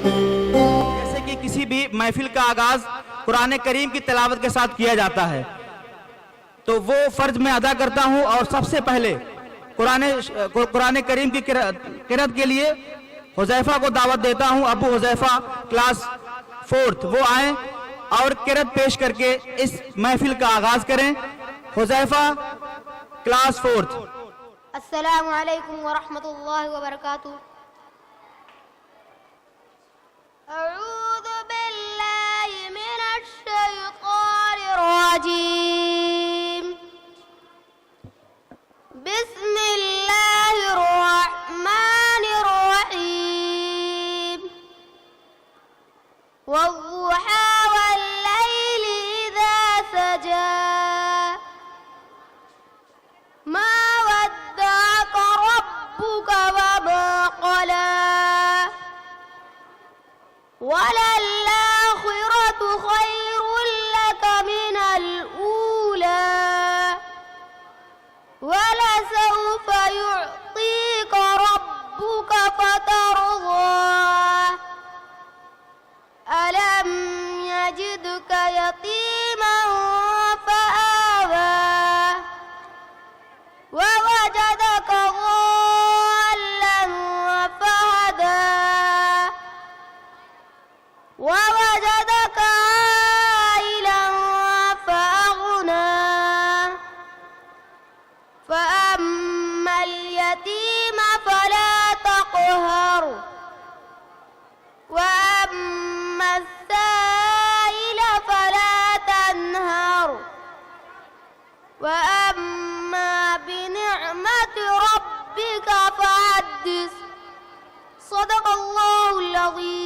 जैसे कि किसी भी महफिल का आगाज कुरान करीम की तिलावत के साथ किया जाता है, तो वो फर्ज मैं अदा करता हूं और सबसे पहले कुरान करीम की किरात के लिए हुज़ैफा को दावत देता हूं। अबू हुज़ैफा क्लास 4th वो आए और किरात पेश करके इस महफिल का आगाज करें। Huzaifa class 4th। अस्सलामु अलैकुम व रहमतुल्लाहि व बरकातुहू। अऊज़ु बिल्लाहि मिनश शैतानिर रजीम। बिस्मिल्लाहिर रहमानिर रहीम। वद्दुहा वल्लैलि इज़ा सजा। मा वद्दअक रब्बुक वमा क़ला। वलल्आखिरतु खैरुल लक मिनल ऊला। वलसौफ युअतीक रब्बुक फतरदा। अलम यजिदक यतीमन फआवा। ववजदक ضالًا فهدى। ووجدك عائلا فأغنى। فأما اليتيم فلا تقهر. وأما السائل فلا تنهر. وأما بنعمة ربك فحدث. صدق الله العظيم.